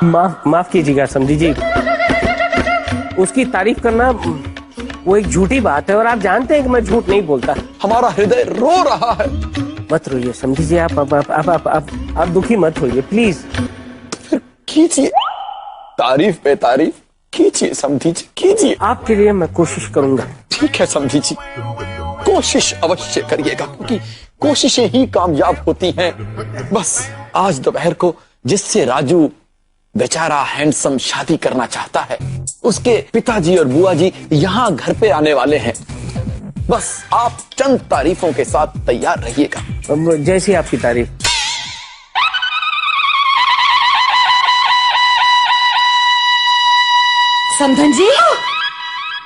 माफ कीजिएगा समधी जी, उसकी तारीफ करना वो एक झूठी बात है और आप जानते हैं कि मैं झूठ नहीं बोलता। हमारा हृदय रो रहा है। मत रोइए समधी जी, आप दुखी मत होइए प्लीज। फिर कीजिए, तारीफ पे तारीफ कीजिए समधी जी, कीजिए। आपके लिए मैं कोशिश करूंगा। ठीक है समधी जी, कोशिश अवश्य करिएगा, क्योंकि कोशिशें ही कामयाब होती हैं। बस आज दोपहर को जिससे राजू बेचारा हैंडसम शादी करना चाहता है, उसके पिताजी और बुआ जी यहाँ घर पे आने वाले हैं। बस आप चंद तारीफों के साथ तैयार रहिएगा। जैसी आपकी तारीफ। समधन जी,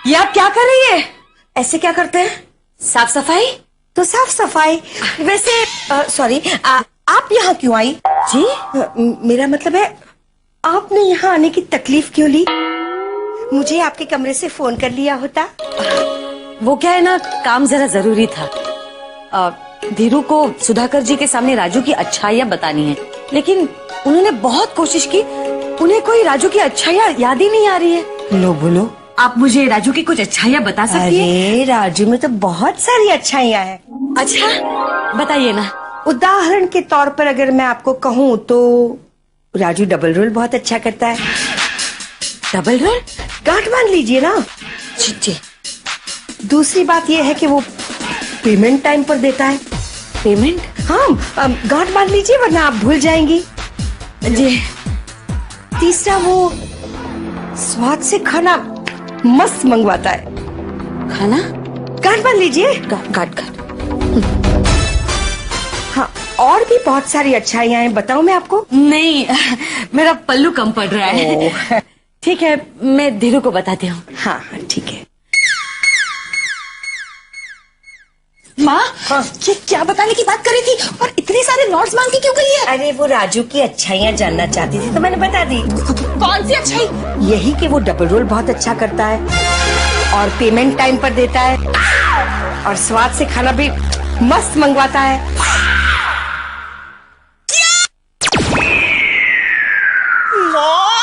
ये आप क्या कर रही है? ऐसे क्या करते हैं? साफ सफाई? तो साफ सफाई। वैसे सॉरी, आप यहाँ क्यों आई? जी मेरा मतलब है, आपने यहाँ आने की तकलीफ क्यों ली? मुझे आपके कमरे से फोन कर लिया होता। वो क्या है ना, काम जरा जरूरी था। धीरू को सुधाकर जी के सामने राजू की अच्छाइयाँ बतानी है, लेकिन उन्होंने बहुत कोशिश की, उन्हें कोई राजू की अच्छाइयाँ याद ही नहीं आ रही है। लो बोलो, आप मुझे राजू की कुछ अच्छाइयाँ बता सकती हैं? अरे राजू में तो बहुत सारी अच्छाइयाँ हैं। अच्छा बताइए ना। उदाहरण के तौर पर अगर मैं आपको कहूँ तो राजू डबल रोल बहुत अच्छा करता है। Double role? गांठ बांध लीजिए ना। जी। दूसरी बात यह है कि वो पेमेंट टाइम पर देता है। पेमेंट? हाँ, गांठ बांध लीजिए वरना आप भूल जाएंगी। जी। तीसरा, वो स्वाद से खाना मस्त मंगवाता है। खाना? गांठ बांध लीजिए। गांठ। हाँ, और भी बहुत सारी अच्छाइयाँ हैं, बताऊं मैं आपको? नहीं, मेरा पल्लू कम पड़ रहा है। ठीक है, मैं धीरू को बताती हूँ। हाँ ठीक है। माँ, ये क्या बताने की बात करी थी और इतने सारे नोट्स मांग के क्यों गई है? अरे वो राजू की अच्छाइयाँ जानना चाहती थी तो मैंने बता दी। कौन सी अच्छाई? यही कि वो डबल रोल बहुत अच्छा करता है और पेमेंट टाइम पर देता है और स्वाद से खाना भी मस्त मंगवाता है।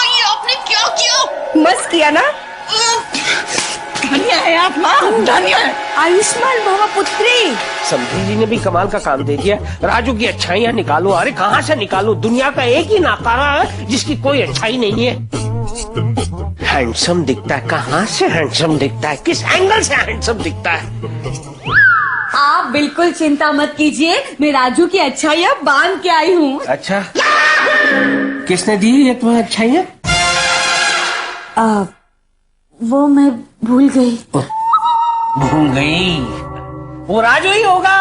ये आपने क्या किया? मस्त किया ना? धन्य है आप माँ, धन्य है। आयुष्मान भवा पुत्री। समधी जी ने भी कमाल का काम दे दिया। राजू की अच्छाइयाँ निकालो। अरे कहाँ से निकालो? दुनिया का एक ही नाकारा है जिसकी कोई अच्छाई नहीं है। हैंडसम दिखता है, कहाँ से हैंडसम दिखता है, किस एंगल से हैंडसम दिखता है? आप बिल्कुल चिंता मत कीजिए, मैं राजू की अच्छाइयाँ बांध के आई हूँ। अच्छा, किसने दी ये तुम्हें अच्छाइयाँ? वो मैं भूल गई। भूल गई? वो राजू ही होगा,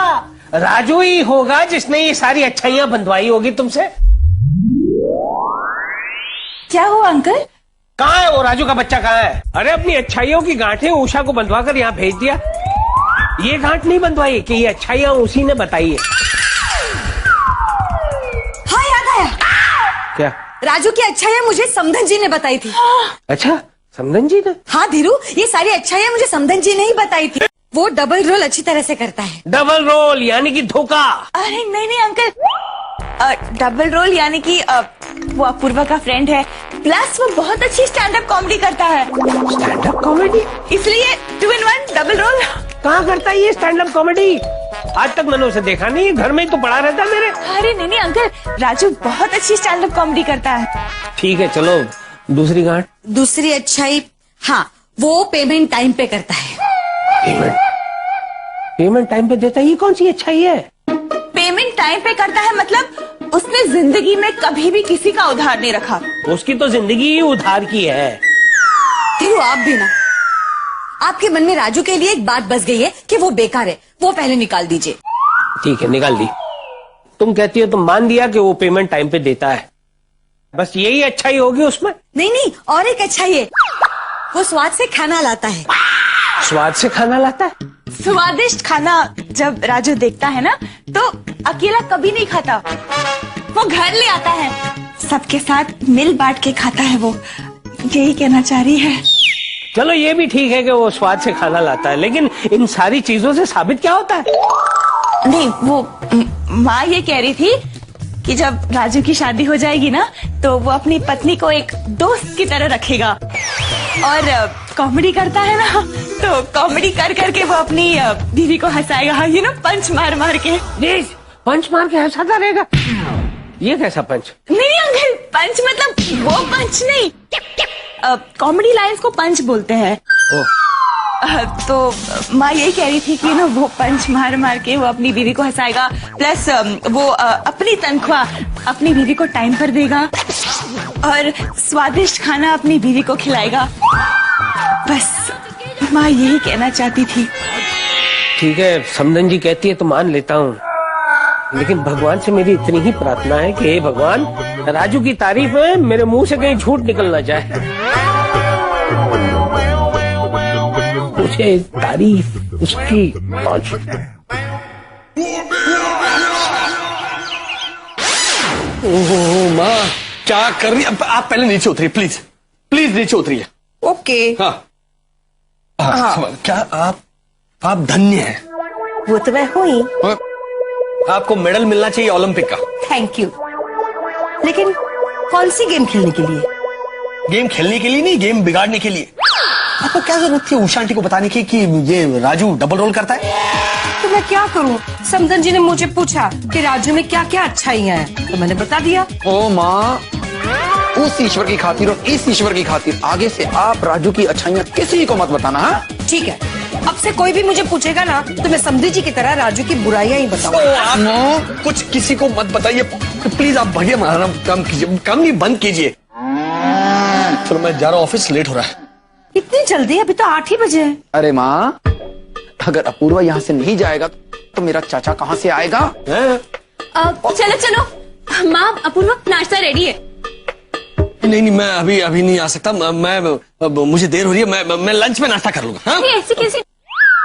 राजू ही होगा जिसने ये सारी अच्छाइयाँ बंधवाई होगी तुमसे। क्या हुआ अंकल? कहाँ है वो राजू का बच्चा, कहाँ है? अरे अपनी अच्छाइयों की गांठें उषा को बंधवा कर यहाँ भेज दिया। ये गांठ नहीं बंधवाई कि ये अच्छाइयाँ उसी ने बताई है। हाँ याद आया। क्या? राजू की अच्छाइयाँ मुझे समधन जी ने बताई थी। अच्छा, समधन जी ने? हाँ धीरू, ये सारी अच्छाइयाँ मुझे समधन जी ने ही बताई थी। वो डबल रोल अच्छी तरह से करता है। डबल रोल यानी कि धोखा? अरे नहीं अंकल, डबल रोल यानी कि वो अपूर्वा का फ्रेंड है, प्लस वो बहुत अच्छी स्टैंड अप कॉमेडी करता है। Stand up comedy? इसलिए 2 in 1 डबल रोल। कहाँ करता है ये स्टैंड अप कॉमेडी? आज तक मैंने उसे देखा नहीं, घर में ही तो पड़ा रहता मेरे। अरे नहीं अंकल, राजू बहुत अच्छी स्टैंड अप कॉमेडी करता है। ठीक है चलो, दूसरी गांठ। दूसरी अच्छाई, हाँ वो पेमेंट टाइम पे करता है। पेमेंट टाइम पे देता है, ये कौन सी अच्छाई है? पेमेंट टाइम पे करता है मतलब उसने जिंदगी में कभी भी किसी का उधार नहीं रखा। उसकी तो जिंदगी ही उधार की है। धीरू आप भी ना, आपके मन में राजू के लिए एक बात बस गई है कि वो बेकार है, वो पहले निकाल दीजिए। ठीक है, निकाल दी। तुम कहती हो तो मान दिया कि वो पेमेंट टाइम पे देता है, बस यही अच्छाई होगी उसमें? नहीं, और एक अच्छाई है, वो स्वाद से खाना लाता है। स्वाद से खाना लाता है? स्वादिष्ट खाना जब राजू देखता है ना तो अकेला कभी नहीं खाता, वो घर ले आता है, सबके साथ मिल बांट के खाता है। वो यही कहना चाह रही है। चलो ये भी ठीक है कि वो स्वाद से खाना लाता है, लेकिन इन सारी चीजों से साबित क्या होता है? नहीं, वो माँ ये कह रही थी कि जब राजू की शादी हो जाएगी ना तो वो अपनी पत्नी को एक दोस्त की तरह रखेगा, और कॉमेडी करता है ना, तो कॉमेडी कर करके वो अपनी बीवी को हंसाएगा, पंच मार मार के। पंच मार के हंसाता रहेगा? ये कैसा पंच? नहीं अंकल, पंच मतलब वो पंच नहीं, कॉमेडी लाइंस को पंच बोलते हैं। तो माँ यही कह रही थी कि वो पंच मार मार के वो अपनी बीवी को हंसाएगा, प्लस वो अपनी तनख्वाह अपनी बीवी को टाइम पर देगा और स्वादिष्ट खाना अपनी बीवी को खिलाएगा। बस माँ यही कहना चाहती थी। ठीक है, समधन जी कहती है तो मान लेता हूँ, लेकिन भगवान से मेरी इतनी ही प्रार्थना है कि हे भगवान, राजू की तारीफ में मेरे मुंह से कहीं झूठ निकल ना जाए। मुझे तारीफ उसकी ओह माँ, क्या कर रही है? आप पहले नीचे उतरिए प्लीज, प्लीज नीचे उतरिए। ओके। हाँ, क्या आप धन्य हैं। वो तो मैं हूँ ही। आपको मेडल मिलना चाहिए ओलंपिक का। Thank you. लेकिन कौन सी गेम खेलने के लिए? गेम खेलने के लिए नहीं, गेम बिगाड़ने के लिए। आपको क्या जरूरत थी उषा आंटी को बताने की कि ये राजू डबल रोल करता है? तो मैं क्या करूं? समधन जी ने मुझे पूछा कि राजू में क्या क्या अच्छाइयां हैं, तो मैंने बता दिया। ओ माँ, उस ईश्वर की खातिर और इस ईश्वर की खातिर आगे से आप राजू की अच्छाइयां किसी को मत बताना। हाँ ठीक है, अब से कोई भी मुझे पूछेगा ना तो मैं समधी जी की तरह राजू की बुराइयां ही बताऊंगा। कुछ किसी को मत बताइए प्लीज। आप भैया मारना कम कीजिए, कम नहीं बंद कीजिए। चलो मैं जा रहा हूँ, ऑफिस लेट हो रहा है। इतनी जल्दी? अभी तो 8 ही बजे हैं। अरे माँ, अगर अपूर्वा यहाँ से नहीं जाएगा तो मेरा चाचा कहाँ से आएगा? चलो चलो माँ, अपूर्वा नाश्ता रेडी है। नहीं, मैं अभी नहीं आ सकता। मुझे देर हो रही है। मैं लंच में नाश्ता कर लूंगा। हाँ? ऐसी कैसी?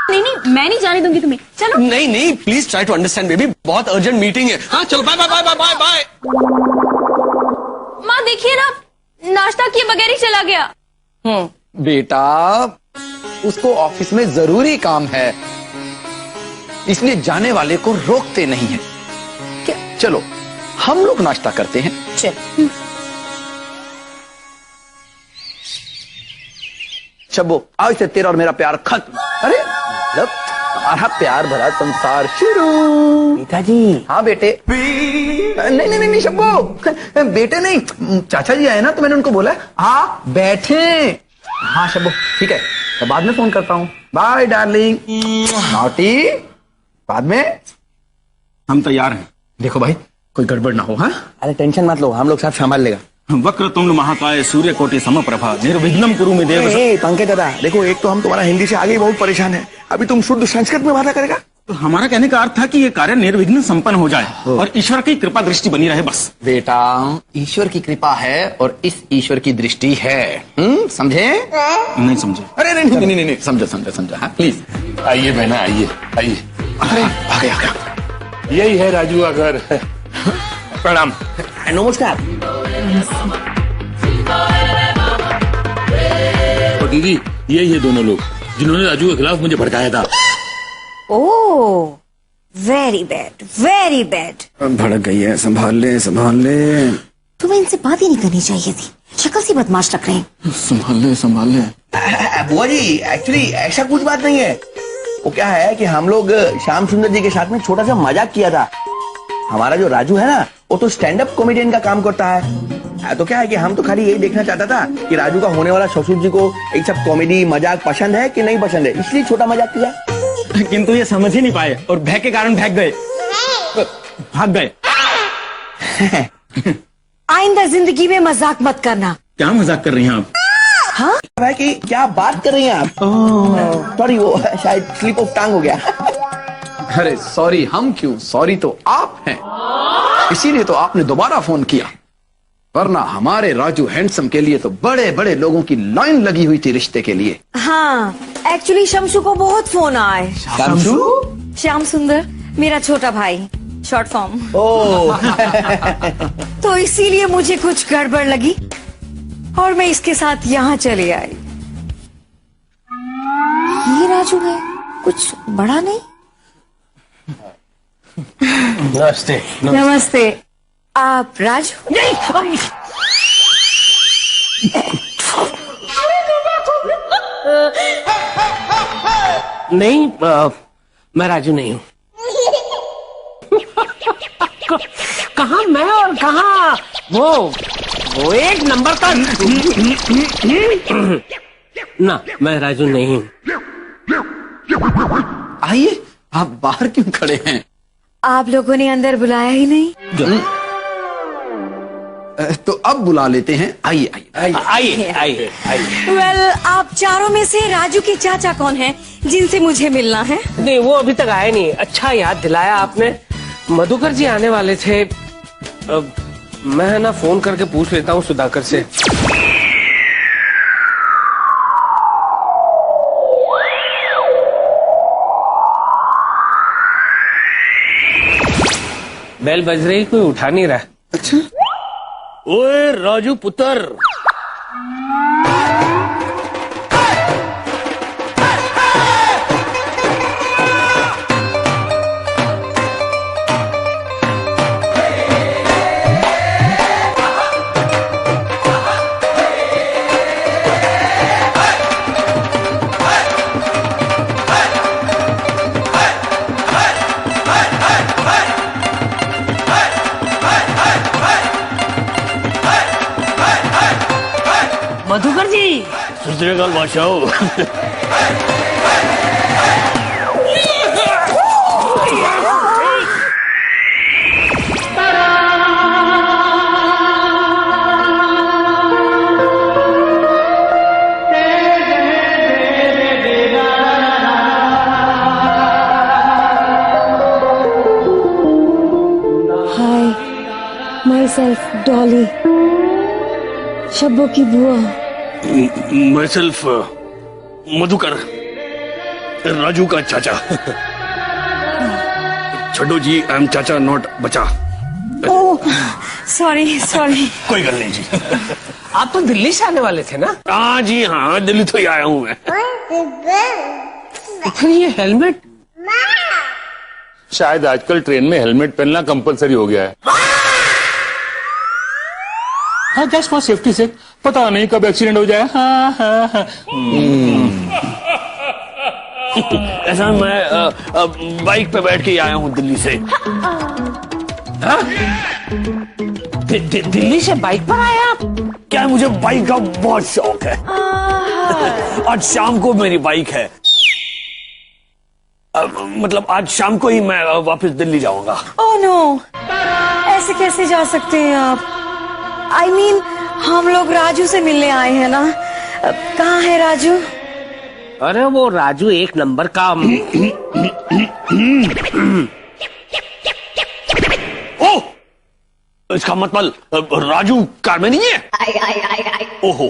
नहीं, मैं नहीं जाने दूंगी तुम्हें। चलो। नहीं, please try to understand baby, बहुत अर्जेंट मीटिंग है। हाँ चलो, bye bye bye bye bye. माँ देखिए ना, नाश्ता किए बगैर ही चला गया। बेटा, उसको ऑफिस में जरूरी काम है, इसलिए जाने वाले को रोकते नहीं है। क्या? चलो हम लोग नाश्ता करते हैं। चल। शब्बो, आज से तेरा और मेरा प्यार खत्म। अरे मतलब हमारा प्यार भरा संसार शुरू। पिताजी। हाँ बेटे। नहीं शब्बो, बेटे नहीं, चाचा जी आए ना तो मैंने उनको बोला आप बैठे। हाँ शब्बो, ठीक है, तो बाद में फोन करता हूँ। Bye darling. नॉटी, बाद में। हम तैयार हैं। देखो भाई, कोई गड़बड़ ना हो। हाँ, अरे टेंशन मत लो, हम लोग सब संभाल लेगा। वक्रतुंड महाकाय सूर्य कोटि समप्रभा निर्विघ्नं कुरु मे देव। पंकज दादा देखो, एक तो हम तुम्हारा हिंदी से आगे ही बहुत परेशान है, अभी तुम शुद्ध संस्कृत में बात करेगा। तो हमारा कहने का अर्थ था कि ये कार्य निर्विघ्न संपन्न हो जाए और ईश्वर की कृपा दृष्टि बनी रहे बस। बेटा, ईश्वर की कृपा है और इस ईश्वर की दृष्टि है। समझे? नहीं समझे? अरे नहीं, समझा। हाँ प्लीज आइए बहना, आइए। अरे आ गया। यही है राजू का घर। प्रणाम। नमस्कार। और दीदी, यही है दोनों लोग जिन्होंने राजू के खिलाफ मुझे भड़काया था। ओह, वेरी बैड। भड़क गई है, संभाल ले। तुम्हें इनसे बात ही नहीं करनी चाहिए थी, शक्ल सी बदमाश लग रहे हैं। संभाल ले। बुआ जी, एक्चुअली ऐसा कुछ बात नहीं है। वो क्या है कि हम लोग श्याम सुंदर जी के साथ में छोटा सा मजाक किया था। हमारा जो राजू है ना, वो तो स्टैंड अप कॉमेडियन का काम करता है। तो क्या है कि हम तो खाली यही देखना चाहता था कि राजू का होने वाला ससुर जी को एक सब कॉमेडी मजाक पसंद है कि नहीं पसंद है, इसलिए छोटा मजाक किया। किंतु ये समझ ही नहीं पाए और भय के कारण भाग गए। आइंदा जिंदगी में मजाक मत करना। क्या मजाक कर रही हैं आप? हाँ? है कि क्या बात कर रही हैं आप? सॉरी, वो शायद स्लिप ऑफ टंग हो गया। अरे सॉरी हम क्यों, सॉरी तो आप हैं, इसीलिए तो आपने दोबारा फोन किया, वरना हमारे राजू हैंडसम के लिए तो बड़े बड़े लोगों की लाइन लगी हुई थी रिश्ते के लिए। हाँ, एक्चुअली शमशु को बहुत फोन आए। श्याम सुंदर मेरा छोटा भाई, शॉर्ट फॉर्म। तो इसीलिए मुझे कुछ गड़बड़ लगी और मैं इसके साथ यहाँ चली आई। ये राजू है, कुछ बड़ा नहीं। नमस्ते। नमस्ते। आप राजू? नहीं, नहीं, मैं राजू नहीं हूँ। कहा मैं और कहा वो एक नंबर का। ना, मैं राजू नहीं हूँ। आइए, आप बाहर क्यों खड़े हैं? आप लोगों ने अंदर बुलाया ही नहीं। तो अब बुला लेते हैं। आइए आइए आइए आइए आइए। वेल, आप चारों में से राजू के चाचा कौन हैं जिनसे मुझे मिलना है? नहीं, वो अभी तक आए नहीं। अच्छा याद दिलाया आपने। मधुकर जी आने वाले थे। मैं ना फोन करके पूछ लेता हूँ सुधाकर से। बेल बज रही, कोई उठा नहीं रहा। अच्छा, ओए राजू पुत्र। मधुकर जी, सत बादशाह। हाय, माई सेल्फ डॉली, शब्बों की बुआ। मैं सिर्फ मधुकर, राजू का चाचा। छड्डो जी, आई एम चाचा नॉट बचा। ओह, सॉरी सॉरी। कोई गल नहीं जी। आप तो दिल्ली से आने वाले थे ना? हाँ जी हाँ, दिल्ली तो ही आया हूँ मैं। फिर ये हेलमेट? शायद आजकल ट्रेन में हेलमेट पहनना कंपलसरी हो गया है। हाँ, जस्ट फॉर सेफ्टी से। पता नहीं कब एक्सीडेंट हो जाए। हाँ, हाँ, हाँ। ऐसा मैं बाइक पे बैठ के आया हूँ दिल्ली से। हाँ? दिल्ली से बाइक पर आए आप? क्या है, मुझे बाइक का बहुत शौक है। आज शाम को मेरी बाइक है। मतलब आज शाम को ही मैं वापस दिल्ली जाऊंगा। ओह नो, ऐसे कैसे जा सकते हैं आप? आई मीन, हम लोग राजू से मिलने आए हैं ना। कहाँ है राजू? अरे वो राजू एक नंबर का। ओह, इसका मतलब राजू कार में नहीं है? ओहो,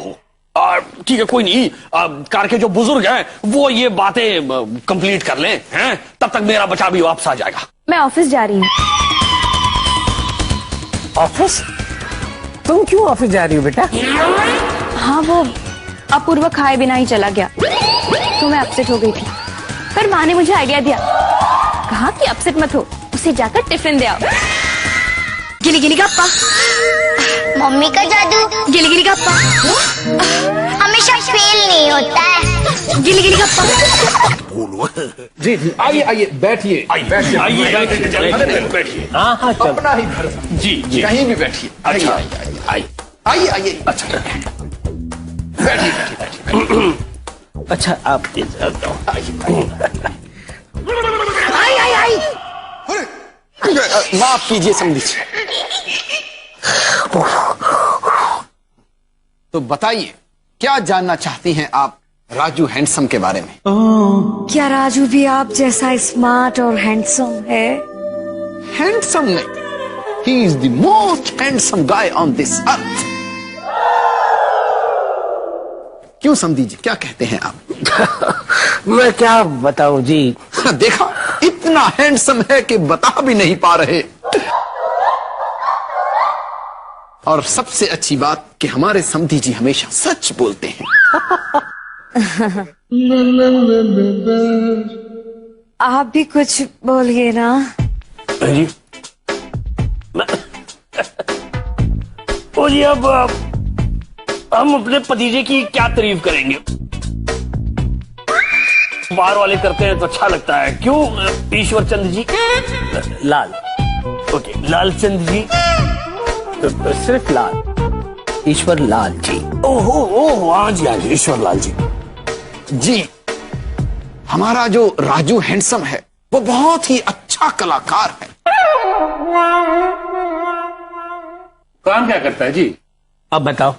ठीक है, कोई नहीं। कार के जो बुजुर्ग हैं वो ये बातें कंप्लीट कर लें, हैं? तब तक मेरा बच्चा भी वापस आ जाएगा। मैं ऑफिस जा रही हूँ। ऑफिस? तुम क्यों ऑफिस जा रही हो बेटा? हाँ, वो अपूर्व खाए बिना ही चला गया तो मैं अपसेट हो गई थी। पर माँ ने मुझे आइडिया दिया, कहा कि अपसेट मत हो, उसे जाकर टिफिन दे आओ। गिली गिली गप्पा, मम्मी का जादू गिली गिली गप्पा, हमेशा फेल नहीं होता है। गिली गिली गप्पा। जी जी, आइए आइए, बैठिए। बैठिए, बैठिए। हाँ हाँ, चल। अपना ही घर। जी जी, कहीं भी बैठिए। अच्छा। आइए आइए। अच्छा, बैठिए बैठिए। अच्छा, आप माफ कीजिए समझी। तो बताइए, क्या जानना चाहती हैं आप राजू हैंडसम के बारे में? क्या राजू भी आप जैसा स्मार्ट और हैंडसम है? हैंडसम नहीं, he is the most handsome guy on this earth. क्यों समझी जी, क्या कहते हैं आप? मैं क्या बताऊं जी। देखा, इतना हैंडसम है कि बता भी नहीं पा रहे। और सबसे अच्छी बात कि हमारे समधी जी हमेशा सच बोलते हैं। आप भी कुछ बोलिए ना। जी, ओ जी, अब हम अपने भतीजे की क्या तारीफ करेंगे? बाहर वाले करते हैं तो अच्छा लगता है, क्यों ईश्वर चंद जी? लाल। ओके, लाल चंद जी। सिर्फ लाल, ईश्वर लाल जी। ओहो, हाँ जी, हाँ जी, ईश्वर लाल जी। जी, हमारा जो राजू हैंडसम है वो बहुत ही अच्छा कलाकार है। काम क्या करता है जी? अब बताओ,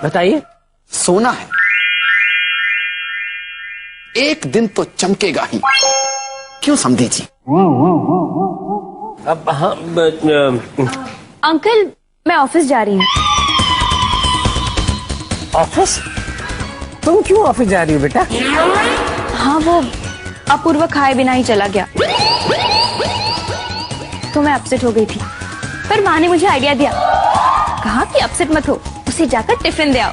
बताइए। सोना है, एक दिन तो चमकेगा ही, क्यों समझी जी? अब हाँ, अंकल मैं ऑफिस जा रही हूँ। ऑफिस? तुम क्यों ऑफिस जा रही हो बेटा? हाँ, वो अपूर्व खाए बिना ही चला गया तो मैं अपसेट हो गई थी, पर माँ ने मुझे आइडिया दिया, कहा कि अपसेट मत हो, उसे जाकर टिफिन दे आओ।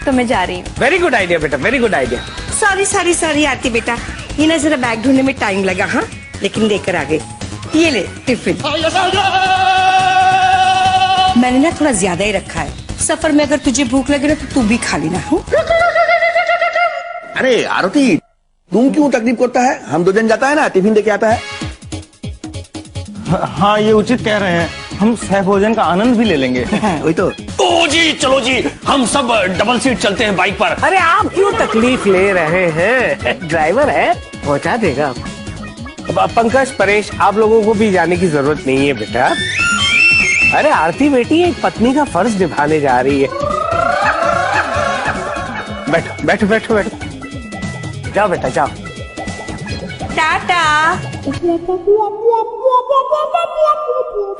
तो मैं जा रही हूँ। वेरी गुड आइडिया बेटा, वेरी गुड आइडिया। सॉरी आरती बेटा, ये ना जरा बैग ढूंढने में टाइम लगा, हाँ लेकिन लेकर आ गए। ये ले टिफिन। मैंने ना थोड़ा ज्यादा ही रखा है, सफर में अगर तुझे भूख लगे ना तो तू भी खा लेना। हूँ अरे आरती, तुम क्यों तकलीफ करता है? हम 2 जन जाता है ना, टिफिन देके आता है। हाँ, ये उचित कह रहे हैं, हम सह भोजन का आनंद भी ले लेंगे। वही तो। ओ जी, चलो जी, हम सब डबल सीट चलते हैं बाइक पर। अरे आप क्यों तकलीफ ले रहे हैं? ड्राइवर है, पहुंचा देगा। अब पंकज, परेश, आप लोगों को भी जाने की जरूरत नहीं है बेटा। अरे आरती बेटी एक पत्नी का फर्ज निभाने जा रही है। बैठो बैठो बैठो बैठो, जाओ बेटा जाओ। टाटा।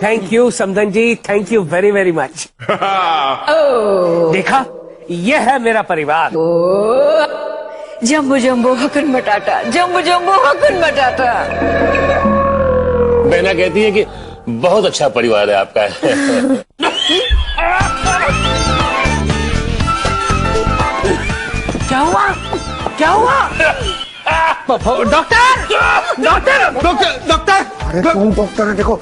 थैंक यू समधन जी, thank you very very much. देखा, ये है मेरा परिवार। जम्बो जम्बो हकुन बटाटा, जम्बो जम्बो हकुन बटाटा। बहना कहती है कि बहुत अच्छा परिवार है आपका। क्या हुआ? क्या हुआ? Doctor doctor doctor doctor. अरे कौन डॉक्टर है? देखो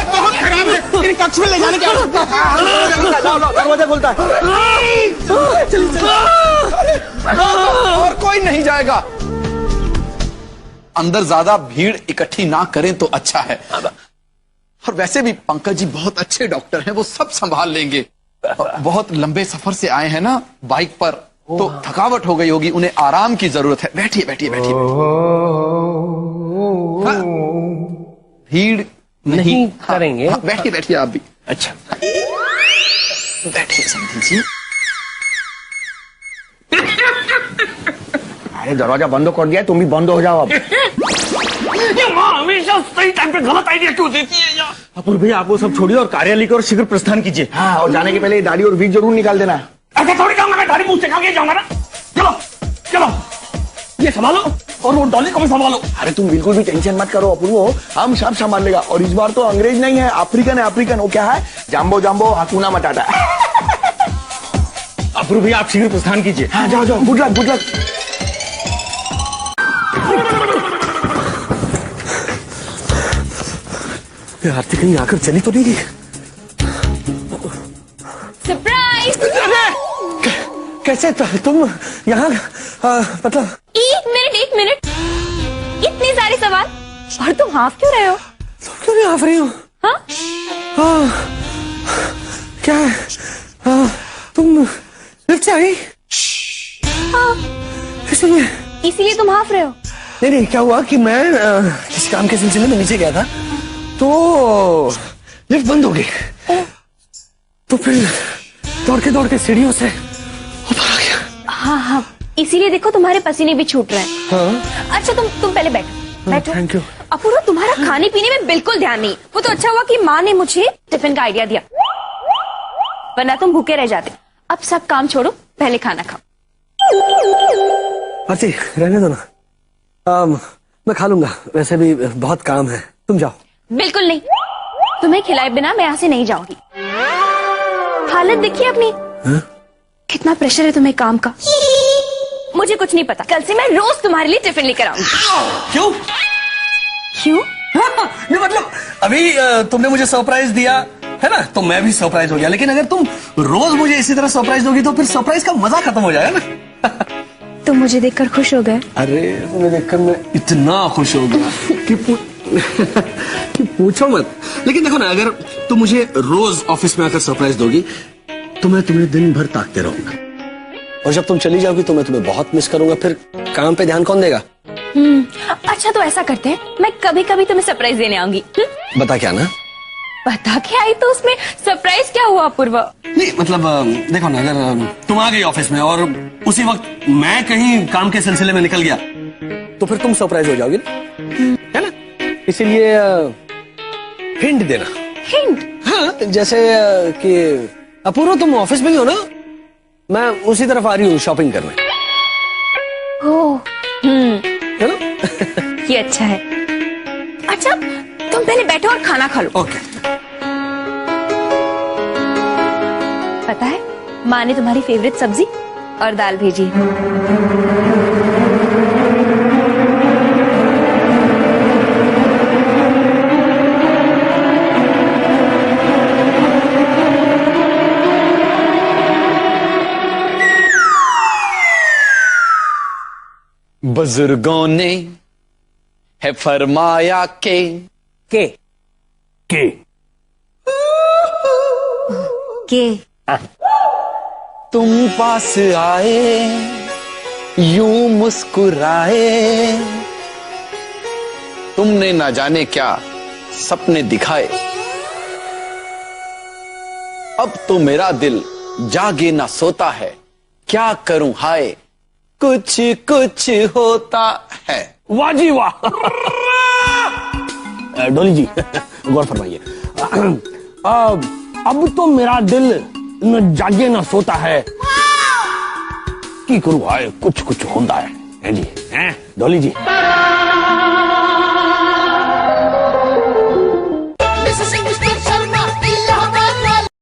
बहुत खराब है, इन कक्ष में ले जाने की आवश्यकता है। दरवाजा खुलता है। और कोई नहीं जाएगा। अंदर ज्यादा भीड़ इकट्ठी ना करें तो अच्छा है। और वैसे भी पंकज जी बहुत अच्छे डॉक्टर हैं, वो सब संभाल लेंगे। बहुत लंबे सफर से आए हैं ना बाइक पर, तो थकावट हो गई होगी, उन्हें आराम की जरूरत है। बैठिए बैठिए बैठिए। हाँ, भीड़ नहीं करेंगे। हाँ, बैठिए बैठिए आप भी। अच्छा बैठिए समधन जी। अरे दरवाजा बंद कर दिया, तुम भी बंद हो जाओ अब। ये माँ हमेशा सही टाइम पे गलत आइडिया क्यों देती है यार? अपूर्व भैया, आप वो सब छोड़िए और कार्यालय को और शीघ्र प्रस्थान कीजिए। हाँ, और जाने के पहले दाढ़ी और बीज जरूर निकाल देना। ऐसा थोड़ी जाऊंगा मैं, दाढ़ी मुंह से खा के जाऊंगा ना। चलो चलो, ये संभालो और वो डॉली को भी संभालो। अरे तुम बिल्कुल भी टेंशन मत करो अपूर्व, हम सब संभाल लेगा। और इस बार तो अंग्रेज नहीं है, अफ्रीकन है। अफ्रीकन वो क्या है? जाम्बो जाम्बो हकुना मटाटा। अपूर्व भैया, आप शीघ्र प्रस्थान कीजिए। हाँ जाओ जाओ, गुड लक गुड लक। आरती कहीं आकर चली तो नहीं गई? सरप्राइज। कैसे तुम यहाँ? मतलब एक मिनट, इतने सारे सवाल और तुम हाफ क्यों रहे हो? तुम क्यों नहीं हाफ रही हो? हाँ? क्या है? तुम लिफ्ट से आई? हाँ, इसीलिए तुम हाफ रहे हो? नहीं, क्या हुआ कि मैं किसी काम के सिलसिले में नीचे गया था, तो लिफ्ट बंद हो गई, तो फिर दौड़ के सीढ़ियों से ऊपर आ गया। हाँ, इसीलिए देखो तुम्हारे पसीने भी छूट रहे हैं। हाँ? अच्छा तुम पहले बैठो। Thank you. अपूर्व, तुम्हारा खाने पीने में बिल्कुल ध्यान नहीं। वो तो अच्छा हुआ कि माँ ने मुझे टिफिन का आइडिया दिया, वरना तुम भूखे रह जाते। अब सब काम छोड़ो, पहले खाना खाओ। आरती रहने दो ना, मैं खा लूंगा, वैसे भी बहुत काम है। तुम जाओ। बिल्कुल नहीं, तुम्हें खिलाए बिना मैं यहाँ से नहीं जाऊंगी। हालत देखिए अपनी। हा? कितना प्रेशर है तुम्हें काम का। मुझे कुछ नहीं पता, कल से मैं रोज तुम्हारे लिए टिफिन लेकर आऊंगी। क्यों? नहीं मतलब अभी तुमने मुझे सरप्राइज दिया है ना, तो मैं भी सरप्राइज हो गया, लेकिन अगर तुम रोज मुझे इसी तरह सरप्राइज दोगी तो फिर सरप्राइज का मजा खत्म हो जाएगा ना। तुम मुझे देखकर खुश हो गए? अरे तुम्हें देखकर मैं इतना खुश हो गया कि पूछो मत। लेकिन देखो ना, अगर तुम मुझे रोज ऑफिस में आकर सरप्राइज दोगी तो मैं तुम्हें दिन भर ताकते रहूंगा, और जब तुम चली जाओगी तो मैं तुम्हें बहुत मिस करूंगा। फिर काम पे ध्यान कौन देगा? अच्छा तो ऐसा करते हैं, मैं कभी कभी तुम्हें सरप्राइज देने आऊंगी। बता क्या ना? बता के आई तो उसमें सरप्राइज क्या हुआ पूर्वा? नहीं मतलब देखो ना, अगर तुम आ गई ऑफिस में और उसी वक्त मैं कहीं काम के सिलसिले में निकल गया तो फिर तुम सरप्राइज हो जाओगी ना, है ना? इसीलिए हिंट देना। हिंट? हाँ, जैसे कि अपूर्व तुम ऑफिस में ही हो ना, मैं उसी तरफ आ रही हूँ शॉपिंग करने। ओह, है ना? ये अच्छा है। अच्छा तुम पहले बैठो और खाना खा लो। ओके। पता है माँ ने तुम्हारी फेवरेट सब्जी और दाल भेजी है। बुजुर्गों ने है फरमाया के तुम पास आए यूं मुस्कुराए, तुमने ना जाने क्या सपने दिखाए, अब तो मेरा दिल जागे ना सोता है, क्या करूं हाय कुछ कुछ होता है। वाह जी वाह। डोली जी गौर फरमाइए। अब तो मेरा दिल न जागे ना सोता है, की करूं हाय कुछ कुछ होता है जी, हैं डोली जी?